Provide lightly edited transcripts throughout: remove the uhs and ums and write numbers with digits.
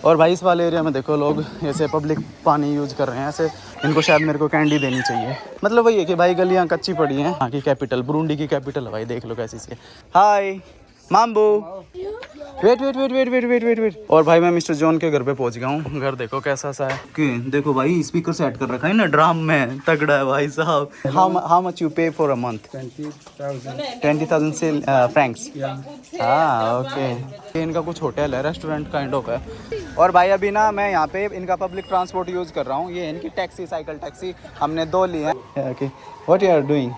और भाई इस वाले एरिया में देखो लोग ऐसे पब्लिक पानी यूज़ कर रहे हैं ऐसे। इनको शायद मेरे को कैंडी देनी चाहिए। मतलब वही है कि भाई गलियाँ कच्ची पड़ी हैं। यहाँ की कैपिटल बुरुंडी की कैपिटल है भाई, देख लो कैसी सी है। Hi Mambu, wait wait wait wait wait wait wait wait. और भाई मैं मिस्टर जॉन के घर पे पहुंच गया हूँ। घर देखो कैसा सा है कि देखो भाई स्पीकर सेट कर रखा है ना ड्राम में, तगड़ा है भाई साहब। हाउ मच यू पे फॉर अ मंथ? 20,000 से फ्रैंक्स। हाँ ओके। इनका कुछ होटल है, रेस्टोरेंट काइंड ऑफ है। और भाई अभी ना मैं यहाँ पे इनका पब्लिक ट्रांसपोर्ट यूज़ कर रहा हूँ। ये इनकी टैक्सी, साइकिल टैक्सी हमने 2 ली है। Okay what you are doing?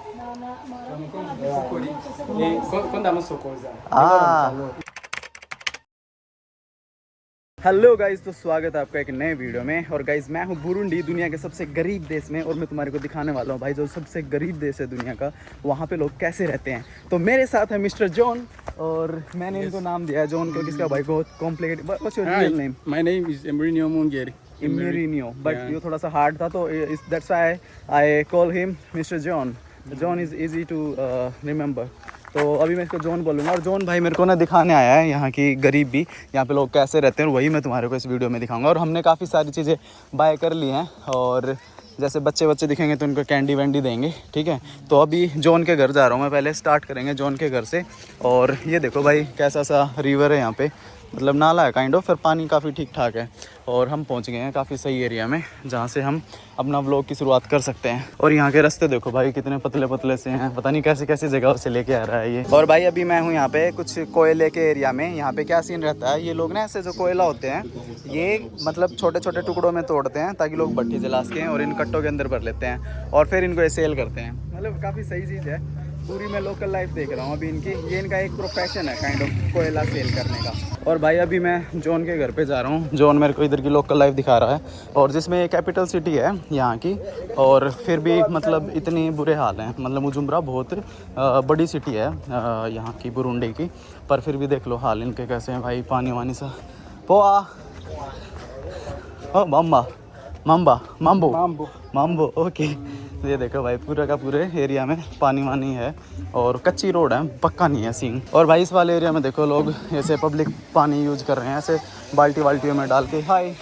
Hello guys, तो स्वागत है आपका एक नए वीडियो में। और गाइस मैं हूँ बुरुंडी, दुनिया के सबसे गरीब देश में। और मैं तुम्हारे को दिखाने वाला हूँ भाई जो सबसे गरीब देश है दुनिया का, वहाँ पे लोग कैसे रहते हैं। तो मेरे साथ है मिस्टर जॉन और मैंने इनको नाम दिया है जॉन क्योंकि इसका भाई बहुत complicated. What's your real name? My name is Emrinio Mungeri. Emerinio, but ये थोड़ा सा हार्ड था तो that's why I call him mister John. John is easy to remember. तो अभी मैं इसको जॉन बोलूँगा। और जॉन भाई मेरे को ना दिखाने आया है यहाँ की गरीबी, यहाँ पे लोग कैसे रहते हैं, और वही मैं तुम्हारे को इस वीडियो में दिखाऊंगा। और हमने काफ़ी सारी चीज़ें बाय कर ली हैं। और जैसे बच्चे दिखेंगे तो उनको कैंडी वैंडी देंगे, ठीक है। तो अभी जॉन के घर जा रहा हूँ मैं, पहले स्टार्ट करेंगे जॉन के घर से। और ये देखो भाई कैसा सा रिवर है यहाँ पे, मतलब नाला है काइंड ऑफ, फिर पानी काफ़ी ठीक ठाक है। और हम पहुँच गए हैं काफ़ी सही एरिया में जहाँ से हम अपना व्लॉग की शुरुआत कर सकते हैं। और यहाँ के रास्ते देखो भाई कितने पतले पतले से हैं, पता नहीं कैसी कैसी जगह से लेके आ रहा है ये। और भाई अभी मैं हूँ यहाँ पे कुछ कोयले के एरिया में। यहाँ पे क्या सीन रहता है, ये लोग ना ऐसे जो कोयला होते हैं ये मतलब छोटे छोटे टुकड़ों में तोड़ते हैं ताकि लोग भट्टी जला सकें, और इन कट्टों के अंदर भर लेते हैं और फिर इनको सेल करते हैं। मतलब काफ़ी सही चीज़ है। पूरी मैं लोकल लाइफ देख रहा हूँ अभी इनकी। ये इनका एक प्रोफेशन है काइंड ऑफ कोयला सेल करने का। और भाई अभी मैं जॉन के घर पे जा रहा हूँ। जॉन मेरे को इधर की लोकल लाइफ दिखा रहा है, और जिसमें ये कैपिटल सिटी है यहाँ की। और फिर भी मतलब इतनी बुरे हाल हैं, मतलब मुजुम्बरा बहुत बड़ी सिटी है यहाँ की बुरुंडी की, पर फिर भी देख लो हाल इनके कैसे हैं भाई। पानी वानी सा पोआ ओ मम्मा मम्बा माम्बो माम्बो ओके। ये देखो भाई पूरा का पूरे एरिया में पानी वानी है और कच्ची रोड है, पक्का नहीं है सीन। और भाई इस वाले एरिया में देखो लोग ऐसे पब्लिक पानी यूज़ कर रहे हैं ऐसे बाल्टी वाल्टियों में डाल के। हाय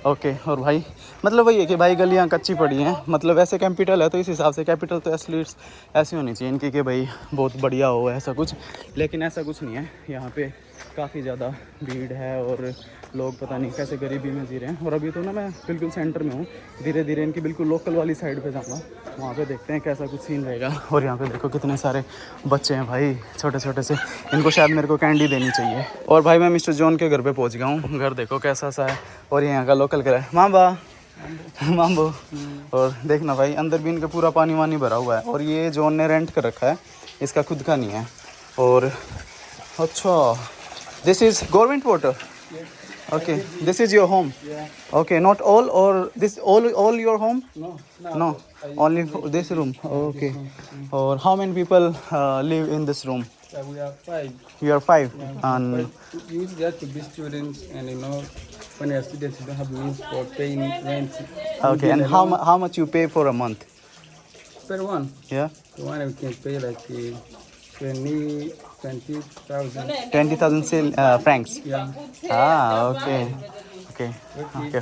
ओके। और भाई मतलब वही है कि भाई गलियाँ कच्ची पड़ी हैं, मतलब ऐसे कैपिटल है तो इस हिसाब से कैपिटल तो एथलीट्स ऐसी होनी चाहिए इनकी कि भाई बहुत बढ़िया हो ऐसा कुछ। लेकिन ऐसा कुछ नहीं है, यहाँ पे काफ़ी ज़्यादा भीड़ है और लोग पता नहीं कैसे गरीबी में जी रहे हैं। और अभी तो ना मैं बिल्कुल सेंटर में हूँ, धीरे धीरे इनकी बिल्कुल लोकल वाली साइड पे जाऊँगा, वहाँ पे देखते हैं कैसा कुछ सीन रहेगा। और यहाँ पे देखो कितने सारे बच्चे हैं भाई छोटे छोटे से, इनको शायद मेरे को कैंडी देनी चाहिए। और भाई मैं मिस्टर जॉन के घर पे पहुँच गया हूँ। घर देखो कैसा सा है, और यहाँ का लोकल घर है माम्बो। और देखना भाई अंदर भी इनका पूरा पानी वानी भरा हुआ है, और ये जॉन ने रेंट कर रखा है, इसका खुद का नहीं है। और अच्छा this is government water? Okay, this is your home? Yeah. Okay, not all or this all your home? No, only this room. Okay. Or how many people live in this room? We are 5. You are 5. Yeah. And But you used to be students, and when you're students, you don't have means for paying rent. okay, and how much you pay for a month? Per one. Yeah. The one we can pay like 20,000. 20,000 francs. Yeah. Ah, okay,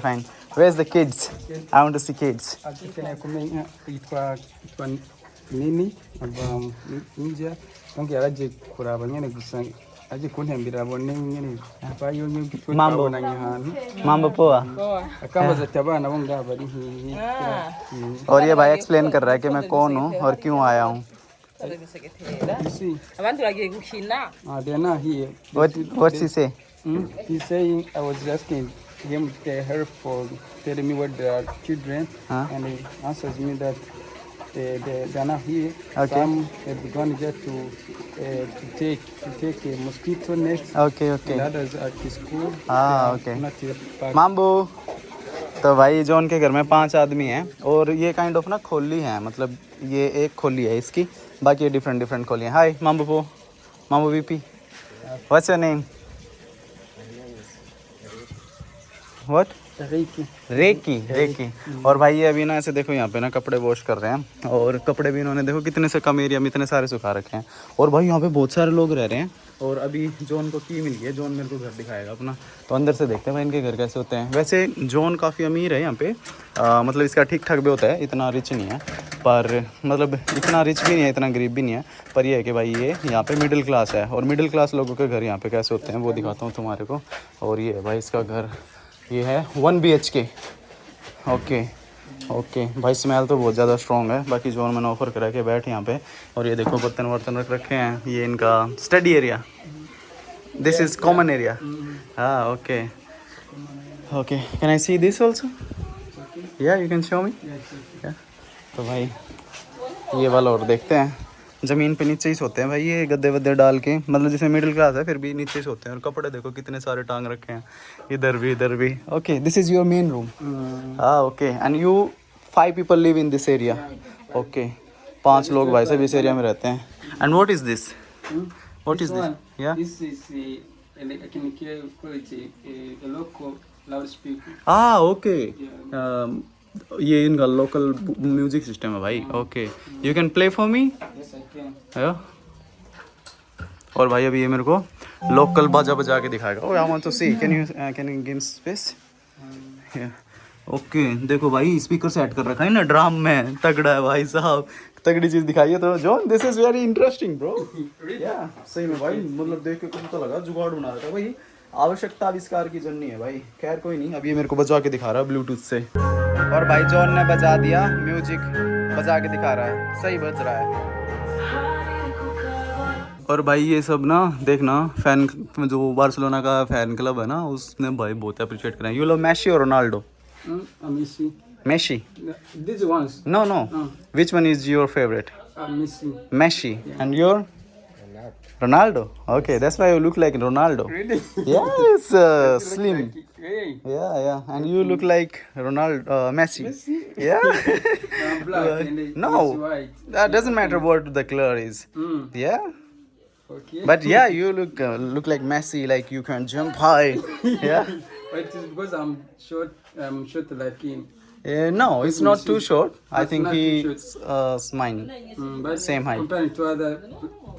fine. Where's the kids? I want to see kids. Akeneye kumenya yitwa nini ninja donc yaraje kuraba nyene gusa aje kuntembera abone nyene bayonye twabonanye ahantu Mambo poa. akambaza ati abana bo ngaba ari hihi. और ये भाई explain कर रहा है कि मैं कौन हूँ और क्यों आया हूँ। You see? They are not here. What's he say? He's saying I was asking him to help for telling me where there are children, and he answers me that they are not here. Okay. Some have gone just to take a mosquito nets. Okay. And others are to school. Okay. Not yet back. माम्बू। तो भाई John के घर में 5 आदमी हैं, और ये kind of ना खोली है, मतलब ये एक खोली है इसकी, बाकी ये डिफरेंट खोली हैं। Hi Mambu VP, what's your name? What? Ricky. और भाई ये अभी ना ऐसे देखो यहाँ पे ना कपड़े वॉश कर रहे हैं, और कपड़े भी इन्होंने देखो कितने से कम एरिया में इतने सारे सुखा रखे हैं। और भाई यहाँ पे बहुत सारे लोग रह रहे हैं। और अभी जॉन को की मिल गई है, जॉन मेरे को घर दिखाएगा अपना, तो अंदर से देखते हैं भाई इनके घर कैसे होते हैं। वैसे जॉन काफ़ी अमीर है यहाँ पे, मतलब इसका ठीक ठाक भी होता है, इतना रिच नहीं है, पर मतलब इतना रिच भी नहीं है, इतना गरीब भी नहीं है, पर ये है कि भाई ये यहाँ पे मिडिल क्लास है। और मिडिल क्लास लोगों के घर यहाँ पे कैसे होते हैं वो दिखाता हूँ तुम्हारे को। और ये है भाई इसका घर, ये है 1 BHK। ओके भाई, स्मेल तो बहुत ज़्यादा स्ट्रॉन्ग है। बाकी जॉन मैंने ऑफर करा के बैठ यहाँ पे। और ये देखो बर्तन वर्तन रख रखे हैं, ये इनका study area, this is common area. हाँ okay, can I see this also? या यू कैन शो मी। तो भाई ये वाला और देखते हैं। ज़मीन पे नीचे ही सोते हैं भाई ये, गद्दे वद्दे डाल के, मतलब जैसे मिडिल क्लास है फिर भी नीचे ही सोते हैं। और कपड़े देखो कितने सारे टांग रखे हैं, इधर भी। Okay, this is your main room. हाँ okay, and you 5 people live in this area. Okay, 5 लोग भाई सब इस एरिया में रहते हैं। And what is this? What is this? Yeah. This is I can call it a local loudspeaker. Okay. ये इनका लोकल म्यूजिक सिस्टम है भाई। Okay, you can play for me. Yes, I can. और भाई अभी ये मेरे को लोकल बाजा बजा के दिखाएगा। Oh I want to see, can you give space? Okay, देखो भाई स्पीकर सेट कर रखा है ना ड्रम में, तगड़ा है भाई साहब, तगड़ी चीज़ दिखाई है। तो John this is very interesting bro. या सही में भाई, मतलब देख के कुछ तो लगा जुगाड़ बना रहा था भाई, आवश्यकता आविष्कार की जर्नी है भाई। खैर कोई नहीं, अभी ये मेरे को बजा के दिखा रहा है ब्लूटूथ से। और भाई जॉन ने बजा दिया, म्यूजिक बजा के दिखा रहा है, सही बज रहा है। और भाई ये सब ना देखना, फैन जो बार्सिलोना का फैन क्लब है ना, उसने भाई बहुत अप्रिशिएट करा है। यू लव मेसी और Ronaldo? Messi. Messi? These ones. No. Which one is your favorite? Messi. Messi. And your? Ronaldo. Okay, that's why you look like Ronaldo. Really? Yeah, it's slim. Hey. Yeah. And you look like Ronaldo, Messi. Messi. Yeah. I'm black and No, he's white. that doesn't matter what the color is. Yeah. Okay. But yeah, you look like Messi, like you can jump high. Yeah. But it is because I'm short. I'm short like him. No, it's not too short. I That's think not too he's mine. But Same height. compared to other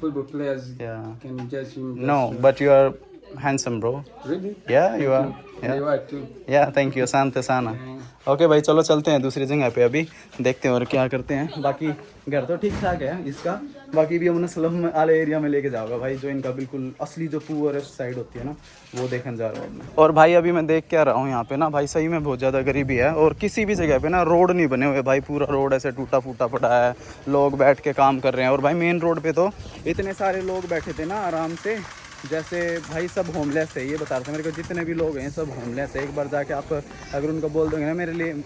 football players, Yeah. can judge him. No, but you are handsome, bro. Really? Yeah, you are. Yeah. You are too. Yeah, thank you. Sante sana. Okay भाई, चलो चलते हैं दूसरी जगह पे, अभी देखते हैं और क्या करते हैं। बाकी घर तो ठीक ठाक है इसका, बाकी भी हमने स्लम वाले एरिया में लेके जाओगा भाई, जो इनका बिल्कुल असली जो पुअरेस्ट साइड होती है ना, वो देखने जा रहा हूँ। और भाई अभी मैं देख के आ रहा हूँ यहाँ पे ना भाई, सही में बहुत ज़्यादा गरीबी है। और किसी भी जगह पे ना रोड नहीं बने हुए भाई, पूरा रोड ऐसे टूटा फूटा पड़ा है, लोग बैठ के काम कर रहे हैं। और भाई मेन रोड पे तो इतने सारे लोग बैठे थे ना आराम से, जैसे भाई सब होमलेस है। ये बता रहे थे मेरे को, जितने भी लोग हैं सब होमलेस है। एक बार जाके आप अगर उनको बोल दोगे ना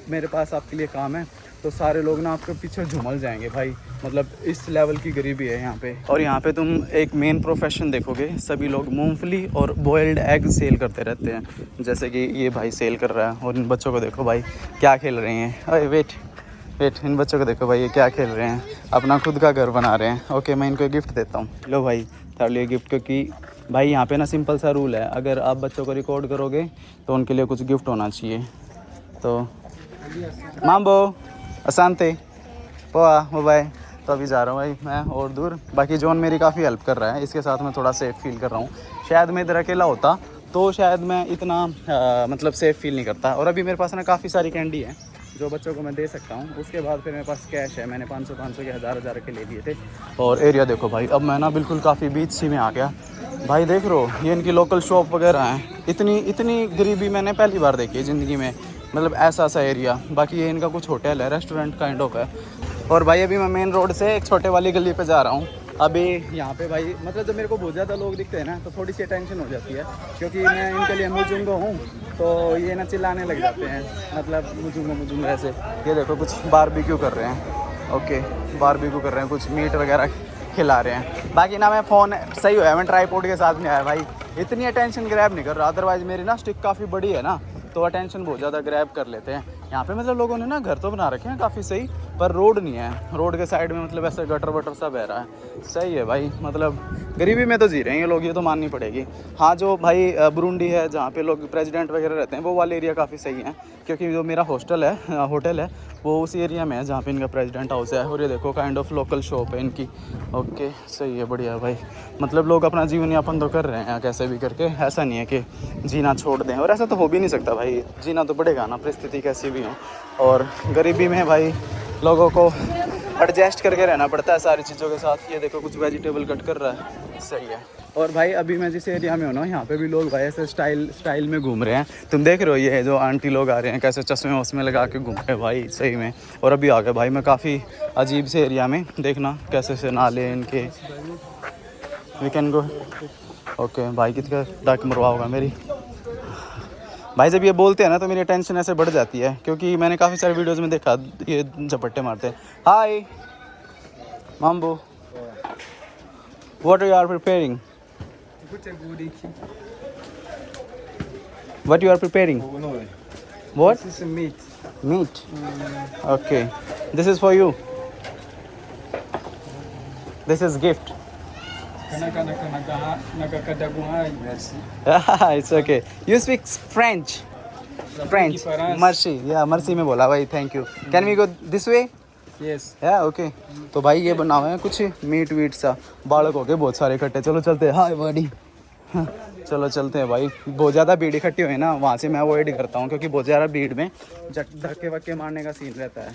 मेरे पास आपके लिए काम है, तो सारे लोग ना आपके पीछे झूमल जाएंगे भाई। मतलब इस लेवल की गरीबी है यहाँ पे। और यहाँ पे तुम एक मेन प्रोफेशन देखोगे, सभी लोग मूंगफली और बॉइल्ड एग सेल करते रहते हैं, जैसे कि ये भाई सेल कर रहा है। और इन बच्चों को देखो भाई क्या खेल रहे हैं। अरे वेट, इन बच्चों को देखो भाई, ये क्या खेल रहे हैं, अपना खुद का घर बना रहे हैं। ओके, मैं इनको गिफ्ट देता हूँ। लो भाई तार लिए गिफ्ट, क्योंकि भाई यहाँ पे ना सिंपल सा रूल है, अगर आप बच्चों को रिकॉर्ड करोगे तो उनके लिए कुछ गिफ्ट होना चाहिए। तो माम्बो असांते पोआ बाय। तो अभी जा रहा हूँ भाई मैं और दूर। बाकी जॉन मेरी काफ़ी हेल्प कर रहा है, इसके साथ मैं थोड़ा सेफ़ फील कर रहा हूँ। शायद मैं इधर अकेला होता तो शायद मैं इतना मतलब सेफ़ फील नहीं करता। और अभी मेरे पास ना काफ़ी सारी कैंडी है जो बच्चों को मैं दे सकता हूँ। उसके बाद फिर मेरे पास कैश है, मैंने 500 के 1000 के ले लिए थे। और एरिया देखो भाई, अब मैं ना बिल्कुल काफ़ी बीच सी में आ गया भाई। देख रहे हो ये इनकी लोकल शॉप वगैरह हैं। इतनी गरीबी मैंने पहली बार देखी है ज़िंदगी में, मतलब ऐसा एरिया। बाकी ये इनका कुछ होटल है, रेस्टोरेंट काइंड ऑफ है। और भाई अभी मैं मेन रोड से एक छोटे वाली गली पे जा रहा हूँ। अभी यहाँ पे भाई मतलब जब मेरे को बहुत ज़्यादा लोग दिखते हैं ना, तो थोड़ी सी टेंशन हो जाती है, क्योंकि मैं इनके लिए मुजुंगा हूँ, तो ये ना चिल्लाने लग जाते हैं, मतलब मुजुंगा ऐसे। ये देखो कुछ बारबेक्यू कर रहे हैं। ओके, बारबेक्यू कर रहे हैं, कुछ मीट वगैरह खिला रहे हैं। बाकी ना मैं फ़ोन सही हुआ, मैं ट्राईपोड के साथ में आया भाई, इतनी अटेंशन ग्रैब नहीं कर रहा। अदरवाइज़ मेरी ना स्टिक काफ़ी बड़ी है ना, तो अटेंशन बहुत ज़्यादा ग्रैब कर लेते हैं। यहाँ पे मतलब लोगों ने ना घर तो बना रखे हैं काफ़ी सही, पर रोड नहीं है, रोड के साइड में मतलब ऐसे गटर वटर सा बह रहा है। सही है भाई, मतलब गरीबी में तो जी रहे हैं ये लोग, ये तो माननी पड़ेगी। हाँ जो भाई बुरुंडी है जहाँ पे लोग प्रेसिडेंट वगैरह रहते हैं वो वाले एरिया काफ़ी सही है, क्योंकि जो मेरा हॉस्टल है होटल है वो उसी एरिया में है जहाँ पे इनका प्रेसिडेंट हाउस है। और ये देखो काइंड ऑफ लोकल शॉप है इनकी। ओके सही है, बढ़िया भाई, मतलब लोग अपना जीवन यापन तो कर रहे हैं कैसे भी करके, ऐसा नहीं है कि जीना छोड़ दें, और ऐसा तो हो भी नहीं सकता भाई, जीना तो पड़ेगा ना, परिस्थिति कैसी भी हो। और गरीबी में भाई लोगों को एडजस्ट करके रहना पड़ता है सारी चीज़ों के साथ। ये देखो कुछ वेजिटेबल कट कर रहा है, सही है। और भाई अभी मैं जिस एरिया में हूँ ना, यहाँ पे भी लोग भाई ऐसे स्टाइल में घूम रहे हैं। तुम देख रहे हो ये जो आंटी लोग आ रहे हैं कैसे चश्मे वश्मे लगा के घूम रहे हैं भाई, सही में। और अभी आ गए भाई मैं काफ़ी अजीब से एरिया में, देखना कैसे से नाले इनके। We can go. ओके भाई कितना डक मरवा होगा मेरी भाई, जब ये बोलते हैं ना तो मेरी टेंशन ऐसे बढ़ जाती है, क्योंकि मैंने काफ़ी सारे वीडियोज़ में देखा ये झपट्टे मारते हैं। Hi Mambo, what you are preparing? What you are preparing? What? This is meat. Meat. Okay. This is for you. This is gift. It's okay. You speak French. French. Merci. Yeah, merci में बोला भाई. Thank you. Can we go this way? Yes. Yeah, okay. तो भाई ये बना हुआ है कुछ मीट वीट सा, बालक हो गए बहुत सारे इकट्ठे। चलो चलते हैं। हाय बॉडी। चलो चलते हैं भाई, बहुत ज़्यादा भीड़ इकट्ठी हुई है ना, वहाँ से मैं अवॉइड करता हूँ, क्योंकि बहुत ज़्यादा भीड़ में धक्के वक्के मारने का सीन रहता है।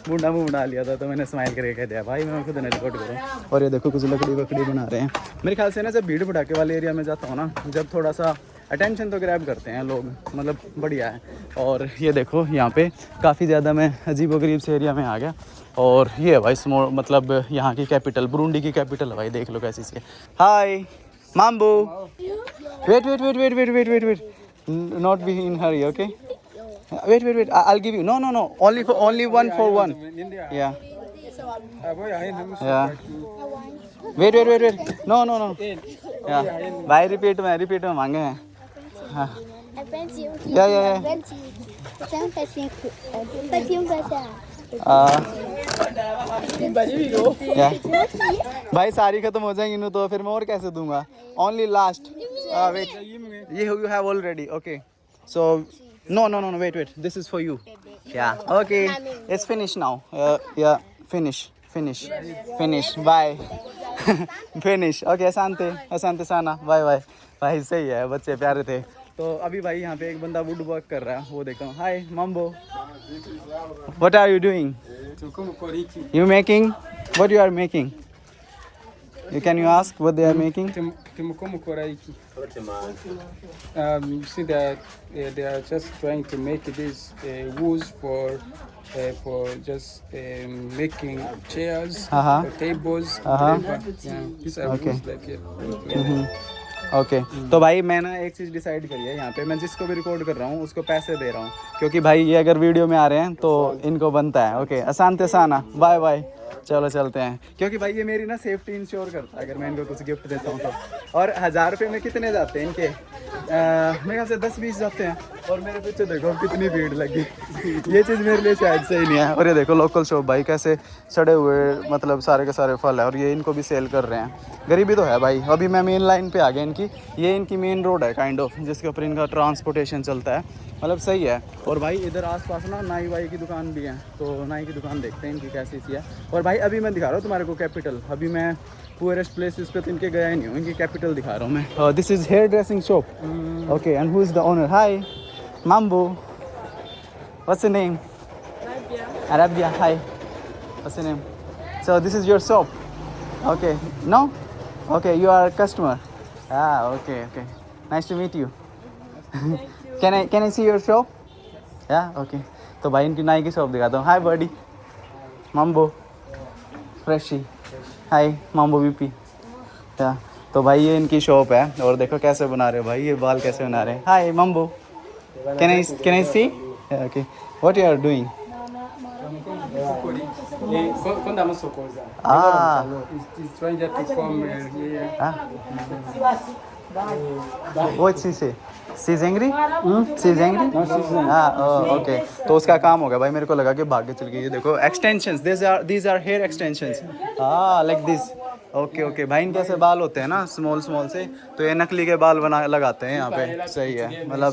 मुंडा मुँह बना लिया था तो मैंने स्माइल करके कह दिया भाई मैं खुद ना रिकॉर्ड करूँ। और ये देखो कुछ लकड़ी वकड़ी बना रहे हैं। मेरे ख्याल से ना जब भीड़ भड़ाके वाले एरिया में जाता हूँ ना, जब थोड़ा सा अटेंशन तो ग्रैब करते हैं लोग, मतलब बढ़िया है। और ये देखो यहाँ पे काफ़ी ज़्यादा मैं अजीबोगरीब से एरिया में आ गया। और ये है भाई मतलब यहाँ की कैपिटल, बुरुंडी की कैपिटल है भाई, देख लो कैसी सी है। Hi Mambo, wait wait wait wait wait wait wait wait, not be in hurry, okay, wait wait wait, I give you, no no no, only one for one, yeah, yeah, wait wait wait wait, no no no, yeah, भाई repeat में मांगे हैं। हाँ या भाई सारी खत्म हो जाएंगी ना तो फिर मैं और कैसे दूंगा, ओनली लास्ट, वेट, ये you have already, okay, so no wait this is for you, yeah, okay, it's finished now, yeah, finish bye finish, okay, asante sana, bye bye भाई, सही है, बच्चे प्यारे थे। तो अभी भाई यहाँ पे एक बंदा वुड वर्क कर रहा है, वो देखो। Hi Mambo, what are you doing? You making? What you are making? Can you ask what they are making? You see that they are just trying to make this wood for just making chairs, or tables, whatever. Yeah, these are woods like it. Okay तो भाई मैं ना एक चीज़ decide करी है, यहाँ पे मैं जिसको भी रिकॉर्ड कर रहा हूँ उसको पैसे दे रहा हूँ, क्योंकि भाई ये अगर वीडियो में आ रहे हैं तो इनको बनता है। ओके, असांते साना, बाय बाय, चलो चलते हैं, क्योंकि भाई ये मेरी ना सेफ्टी इंश्योर करता है अगर मैं इनको कुछ गिफ्ट देता हूँ तो। और 1000 रुपये में कितने जाते हैं इनके? मेरे ख्याल से 10-20 जाते हैं। और मेरे पीछे देखो कितनी भीड़ लगी, ये चीज़ मेरे लिए शायद सही नहीं है। और ये देखो लोकल शॉप भाई कैसे सड़े हुए, मतलब सारे के सारे फल है, और ये इनको भी सेल कर रहे हैं। गरीबी तो है भाई। अभी मैं मेन लाइन पे आ गया इनकी, ये इनकी मेन रोड है काइंड ऑफ, जिसके ऊपर इनका ट्रांसपोर्टेशन चलता है, मतलब सही है। और भाई इधर आसपास ना नाई वाई की दुकान भी है, तो नाई की दुकान देखते हैं इनकी कैसी सी है। और भाई अभी मैं दिखा रहा हूँ तुम्हारे को कैपिटल, अभी मैं पुअरेस्ट प्लेसेस पे तो इनके गया ही नहीं हूँ, इनकी कैपिटल दिखा रहा हूँ मैं। This is hair dressing shop, okay, and who is the owner? Hi Mambo, what's your name? Arabia, hi, what's your name? So this is your shop, okay, no? Okay, you are a customer. Ah, okay, nice to meet you. Can I see your shop? Yeah, okay. तो भाई इनकी नाई की shop दिखाता हूँ। हाय birdie, माम्बो freshie, हाय माम्बो BP, या तो भाई ये इनकी शॉप है। और देखो कैसे बना रहे हो भाई, ये बाल कैसे बना रहे हैं। Hi माम्बो, can I see? Yeah, okay, what you are doing? He's trying just to come here. What she say? She's angry? She's angry? हाँ, ओके। तो उसका काम हो गया भाई, मेरे को लगा कि भाग के चल गई। ये देखो extensions, these are hair extensions। हाँ, like this। ओके ओके भाई, इनके ऐसे बाल होते हैं ना स्मॉल स्मॉल से, तो ये नकली के बाल बना लगाते हैं यहाँ पे। सही है, मतलब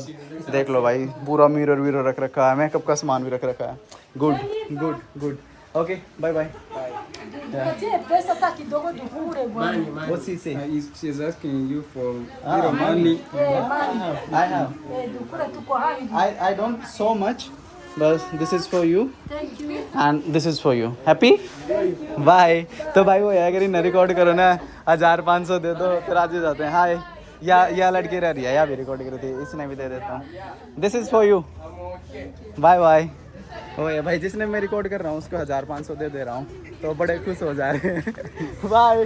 देख लो भाई, पूरा मिरर वीरर रख रखा है, मेकअप का सामान भी रख रखा है। Good good good. Okay, bye bye. What's he say? She's asking you for little money. I have. I don't so much, but this is for you and this is for you. Happy? Bye. तो भाई वो है, अगर इन्हें record करो ना 1500 दे दो फिर आज ही जाते हैं। हाय, या लड़की रह रही है, या भी रिकॉर्ड कर रही थी, इसने भी दे देता हूँ। This is for you. Bye bye. ओ ये भाई, जिसने मैं रिकॉर्ड कर रहा हूँ उसको 1500 दे रहा हूँ, तो बड़े खुश हो जा रहे हैं। बाय।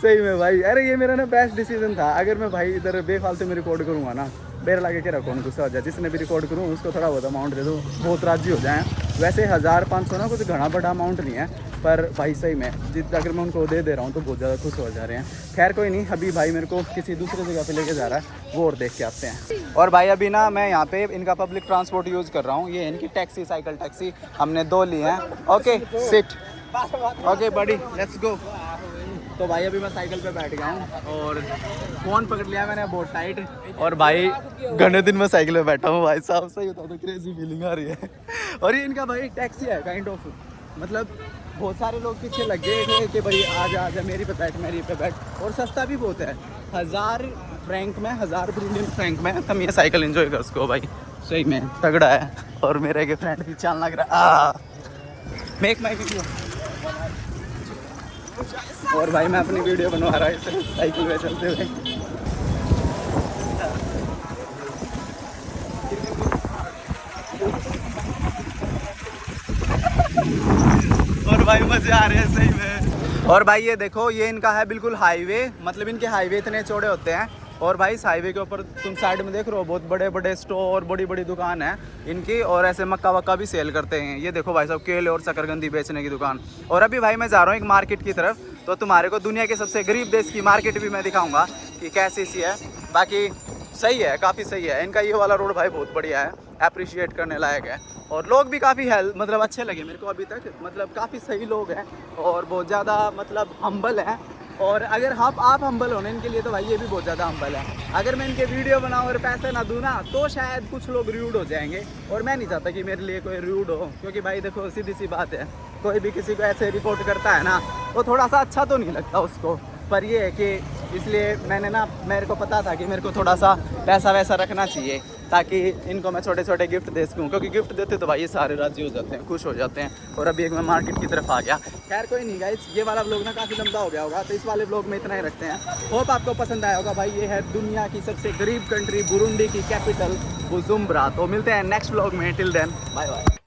सही में भाई, अरे ये मेरा ना बेस्ट डिसीजन था। अगर मैं भाई इधर बेफालतू में रिकॉर्ड करूँगा ना, मेरे लागे के रखो गुस्सा हो जाए। जिसने भी रिकॉर्ड करूँ उसको थोड़ा बहुत अमाउंट दे दो, बहुत राजी हो जाएँ। वैसे 1500 ना कुछ घना बड़ा अमाउंट नहीं है, पर भाई सही में अगर मैं उनको दे रहा हूँ तो बहुत ज़्यादा खुश हो जा रहे हैं। खैर कोई नहीं, अभी भाई मेरे को किसी दूसरी जगह पे लेके जा रहा है, वो और देख के आते हैं। और भाई अभी ना मैं यहाँ पे इनका पब्लिक ट्रांसपोर्ट यूज़ कर रहा हूँ। ये इनकी टैक्सी, साइकिल टैक्सी हमने 2 ली हैं। Okay sit. Okay buddy, let's go. तो भाई अभी मैं साइकिल पे बैठ गया हूँ और फ़ोन पकड़ लिया मैंने बहुत टाइट, और भाई घने दिन में साइकिल पे बैठा हूँ। भाई साहब सही होता तो क्रेजी फीलिंग आ रही है। और ये इनका भाई टैक्सी है काइंड ऑफ, मतलब बहुत सारे लोग पीछे लग गए थे कि भाई आजा मेरी पे बैठ, और सस्ता भी बहुत है। 1000 फ्रैंक में, 1000 इंडियन फ्रैंक में तुम ये साइकिल एंजॉय कर सको भाई। सही में तगड़ा है। और मेरे के फ्रेंड की चाल लग रहा है। Make my video. और भाई मैं अपनी वीडियो बनवा रहा हूँ साइकिल पे चलते हुए। और भाई मजे आ रहे हैं सही में। और भाई ये देखो, ये इनका है बिल्कुल हाईवे, मतलब इनके हाईवे इतने चौड़े होते हैं। और भाई इस हाईवे के ऊपर तुम साइड में देख रहे हो, बहुत बड़े बड़े स्टोर, बड़ी बड़ी दुकान है इनकी, और ऐसे मक्का वक्का भी सेल करते हैं। ये देखो भाई साहब, केले और शकरकंदी बेचने की दुकान। और अभी भाई मैं जा रहा हूँ एक मार्केट की तरफ, तो तुम्हारे को दुनिया के सबसे गरीब देश की मार्केट भी मैं दिखाऊंगा कि कैसी सी है। बाकी सही है, काफ़ी सही है। इनका ये वाला रोड भाई बहुत बढ़िया है, अप्रिशिएट करने लायक है। और लोग भी काफ़ी मतलब अच्छे लगे मेरे को अभी तक, मतलब काफ़ी सही लोग हैं और बहुत ज़्यादा मतलब हम्बल हैं। और अगर आप हम्बल हो ना इनके लिए, तो भाई ये भी बहुत ज़्यादा हम्बल है। अगर मैं इनके वीडियो बनाऊँ और पैसे ना दूँ ना, तो शायद कुछ लोग रूड हो जाएंगे, और मैं नहीं चाहता कि मेरे लिए कोई रूड हो। क्योंकि भाई देखो सीधी सी बात है, कोई भी किसी को ऐसे रिपोर्ट करता है ना, तो थोड़ा सा अच्छा तो नहीं लगता उसको। पर ये है कि इसलिए मैंने ना, मेरे को पता था कि मेरे को थोड़ा सा पैसा वैसा रखना चाहिए, ताकि इनको मैं छोटे छोटे गिफ्ट दे सकूँ। क्योंकि गिफ्ट देते तो भाई ये सारे राजी हो जाते हैं, खुश हो जाते हैं। और अभी एक मैं मार्केट की तरफ आ गया। खैर कोई नहीं गाइस, ये वाला व्लॉग ना काफ़ी लंबा हो गया होगा, तो इस वाले व्लॉग में इतना ही रखते हैं। होप आपको पसंद आया होगा। भाई ये है दुनिया की सबसे गरीब कंट्री बुरुंडी की कैपिटल बुजुम्बरा। तो मिलते हैं नेक्स्ट व्लॉग में, टिल देन बाय बाय।